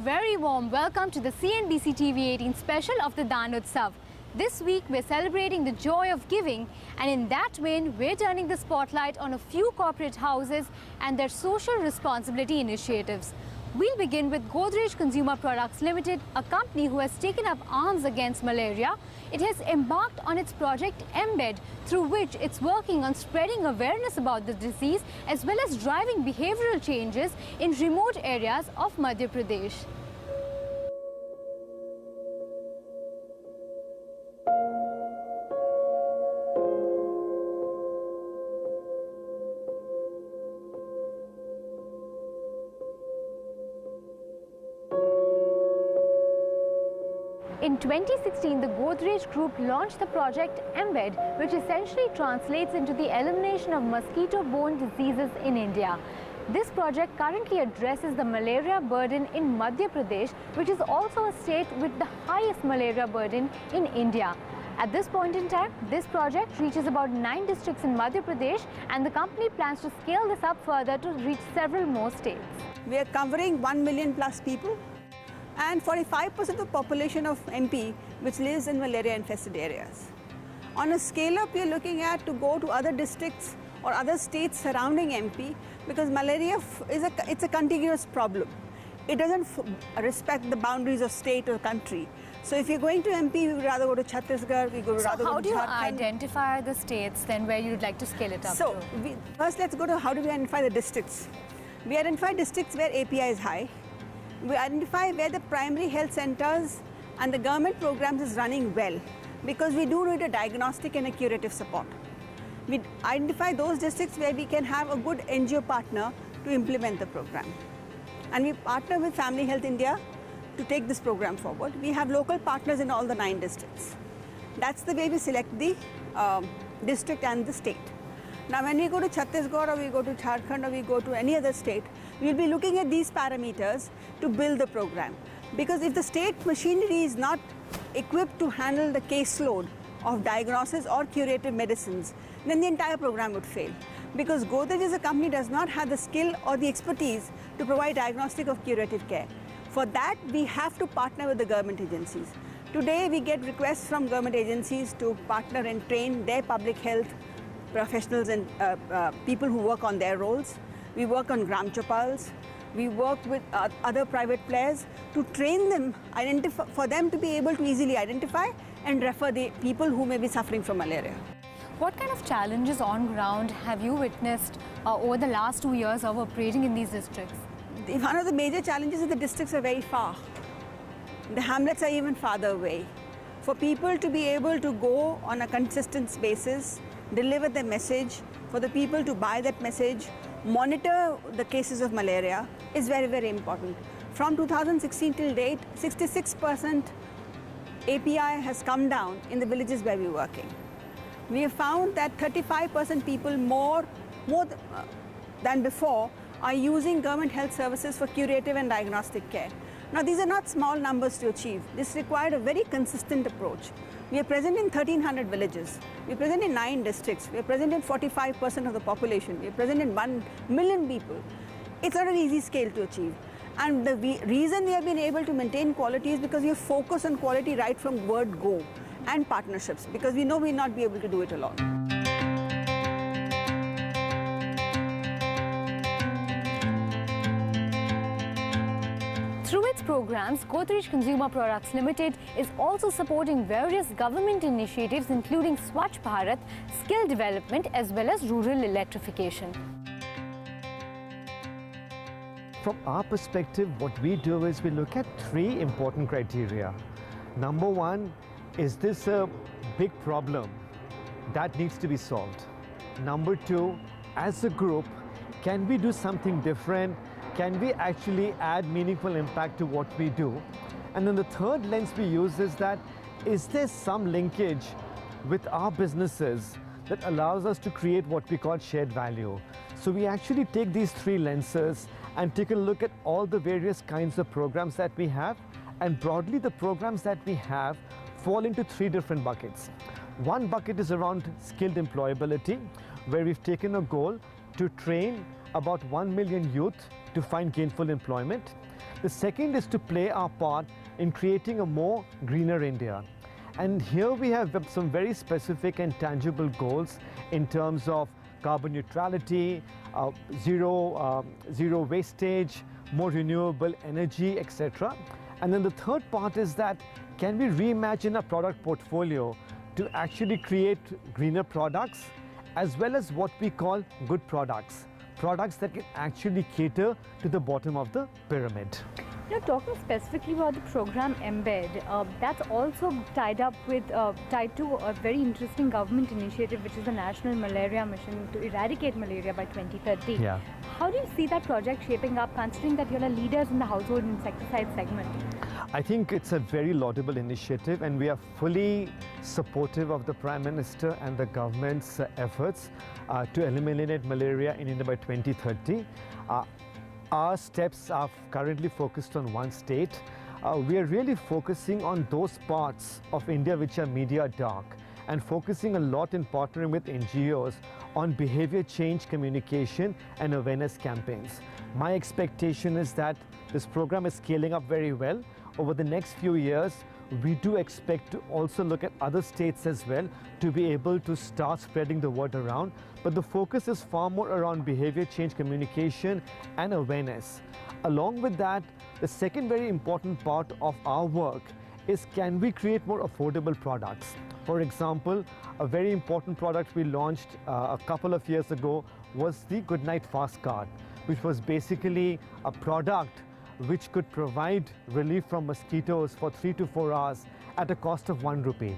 very warm welcome to the CNBC TV 18 special of the Daan Utsav. This week we're celebrating the joy of giving, and in that vein we're turning the spotlight on a few corporate houses and their social responsibility initiatives. We'll begin with Godrej Consumer Products Limited, a company who has taken up arms against malaria. It has embarked on its project Embed, through which it's working on spreading awareness about the disease as well as driving behavioral changes in remote areas of Madhya Pradesh. In 2016, the Godrej Group launched the project Embed, which essentially translates into the elimination of mosquito-borne diseases in India. This project currently addresses the malaria burden in Madhya Pradesh, which is also a state with the highest malaria burden in India. At this point in time, this project reaches about 9 districts in Madhya Pradesh, and the company plans to scale this up further to reach several more states. We are covering 1 million plus people, and 45% of the population of MP which lives in malaria-infested areas. On a scale-up, we are looking at to go to other districts or other states surrounding MP, because malaria it's a contiguous problem. It doesn't respect the boundaries of state or country. So if you're going to MP, we would rather go to Chhattisgarh, we would rather go to Jharkhand. So how do you identify the states then where you'd like to scale it up So to? First let's go to how do we identify the districts. We identify districts where API is high. We identify where the primary health centers and the government programs is running well, because we do need a diagnostic and a curative support. We identify those districts where we can have a good NGO partner to implement the program. And we partner with Family Health India to take this program forward. We have local partners in all the 9 districts. That's the way we select the district and the state. Now when we go to Chhattisgarh or we go to Jharkhand or we go to any other state, we'll be looking at these parameters to build the program. Because if the state machinery is not equipped to handle the caseload of diagnosis or curative medicines, then the entire program would fail. Because Godrej as a company does not have the skill or the expertise to provide diagnostic or curative care. For that, we have to partner with the government agencies. Today, we get requests from government agencies to partner and train their public health professionals and people who work on their roles. We work on Gram Chopals. We work with other private players to train them, for them to be able to easily identify and refer the people who may be suffering from malaria. What kind of challenges on ground have you witnessed over the last 2 years of operating in these districts? One of the major challenges is the districts are very far. The hamlets are even farther away. For people to be able to go on a consistent basis, deliver the message, for the people to buy that message, monitor the cases of malaria is very, very important. From 2016 till date, 66% API has come down in the villages where we're working. We have found that 35% people more than before are using government health services for curative and diagnostic care. Now these are not small numbers to achieve. This required a very consistent approach. We are present in 1,300 villages. We are present in 9 districts. We are present in 45% of the population. We are present in 1 million people. It's not an easy scale to achieve. And the reason we have been able to maintain quality is because we have focused on quality right from word go, and partnerships, because we know we will not be able to do it alone. Through its programs, Godrej Consumer Products Limited is also supporting various government initiatives including Swachh Bharat, skill development as well as rural electrification. From our perspective, what we do is we look at 3 important criteria. Number 1, is this a big problem that needs to be solved? Number 2, as a group, can we do something different? Can we actually add meaningful impact to what we do? And then the third lens we use is that, is there some linkage with our businesses that allows us to create what we call shared value? So we actually take these 3 lenses and take a look at all the various kinds of programs that we have, and broadly the programs that we have fall into 3 different buckets. One bucket is around skilled employability, where we've taken a goal to train about 1 million youth to find gainful employment. The second is to play our part in creating a more greener India. And here we have some very specific and tangible goals in terms of carbon neutrality, zero wastage, more renewable energy, etc. And then the third part is that can we reimagine a product portfolio to actually create greener products as well as what we call good products, products that can actually cater to the bottom of the pyramid. You know, talking specifically about the program Embed, that's also tied to a very interesting government initiative, which is the National Malaria Mission to eradicate malaria by 2030. Yeah. How do you see that project shaping up, considering that you're leaders in the household insecticide segment? I think it's a very laudable initiative, and we are fully supportive of the Prime Minister and the government's efforts to eliminate malaria in India by 2030. Our steps are currently focused on one state. We are really focusing on those parts of India which are media dark, and focusing a lot in partnering with NGOs on behavior change communication and awareness campaigns. My expectation is that this program is scaling up very well. Over the next few years, we do expect to also look at other states as well to be able to start spreading the word around. But the focus is far more around behavior change communication and awareness. Along with that, the second very important part of our work is, can we create more affordable products? For example, a very important product we launched a couple of years ago was the Goodnight Fast Card, which was basically a product which could provide relief from mosquitoes for 3 to 4 hours at a cost of 1 rupee.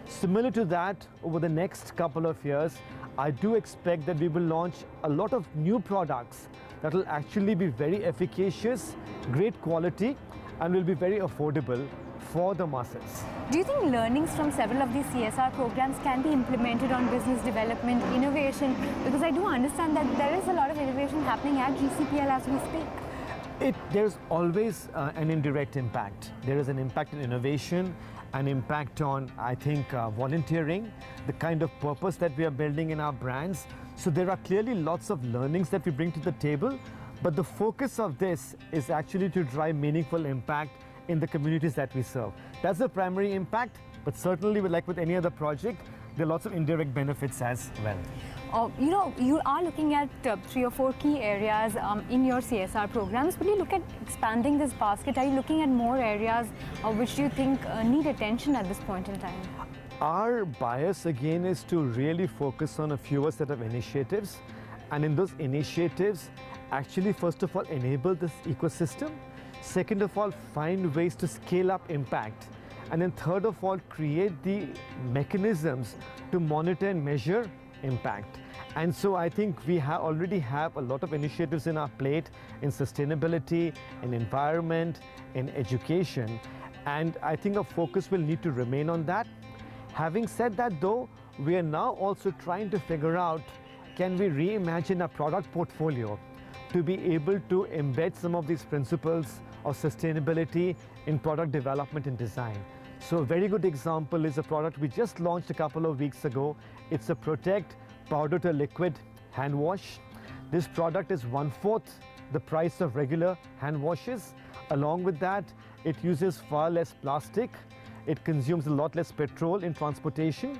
Similar to that, over the next couple of years, I do expect that we will launch a lot of new products that will actually be very efficacious, great quality, and will be very affordable for the masses. Do you think learnings from several of these CSR programs can be implemented on business development, innovation? Because I do understand that there is a lot of innovation happening at GCPL as we speak. There's always an indirect impact. There is an impact in innovation, an impact on, I think, volunteering, the kind of purpose that we are building in our brands. So there are clearly lots of learnings that we bring to the table, but the focus of this is actually to drive meaningful impact in the communities that we serve. That's the primary impact, but certainly, like with any other project, there are lots of indirect benefits as well. You know, you are looking at 3 or 4 key areas in your CSR programs. Will you look at expanding this basket? Are you looking at more areas which you think need attention at this point in time? Our bias again is to really focus on a fewer set of initiatives, and in those initiatives, actually first of all enable this ecosystem, second of all find ways to scale up impact, and then third of all create the mechanisms to monitor and measure impact. And so I think we already have a lot of initiatives in our plate in sustainability, in environment, in education, and I think our focus will need to remain on that. Having said that though, we are now also trying to figure out, can we reimagine our product portfolio to be able to embed some of these principles of sustainability in product development and design. So a very good example is a product we just launched a couple of weeks ago. It's a Protect powder to liquid hand wash. This product is 1/4 the price of regular hand washes. Along with that, it uses far less plastic, it consumes a lot less petrol in transportation,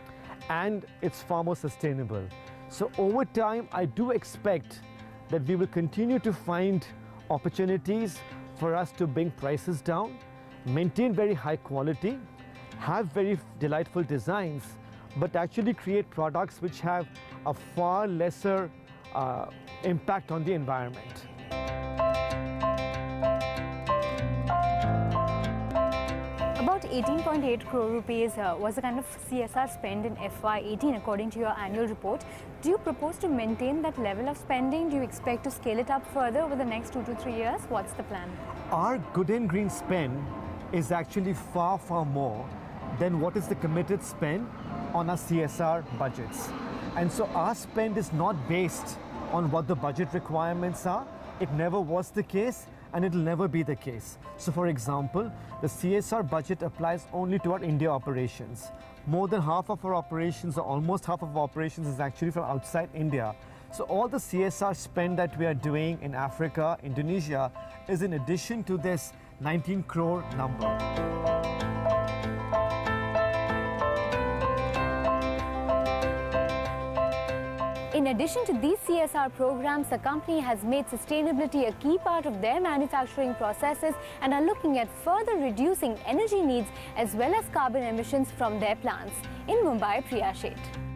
and it's far more sustainable. So over time, I do expect that we will continue to find opportunities for us to bring prices down, maintain very high quality, have very delightful designs, but actually create products which have a far lesser impact on the environment. About 18.8 crore rupees was the kind of CSR spend in FY18 according to your annual report. Do you propose to maintain that level of spending? Do you expect to scale it up further over the next 2 to 3 years? What's the plan? Our good and green spend is actually far, far more than what is the committed spend on our CSR budgets. And so our spend is not based on what the budget requirements are. It never was the case, and it'll never be the case. So for example, the CSR budget applies only to our India operations. More than half of our operations, or almost half of our operations, is actually from outside India. So all the CSR spend that we are doing in Africa, Indonesia, is in addition to this 19 crore number. In addition to these CSR programs, the company has made sustainability a key part of their manufacturing processes and are looking at further reducing energy needs as well as carbon emissions from their plants. In Mumbai, Priya, Sheth.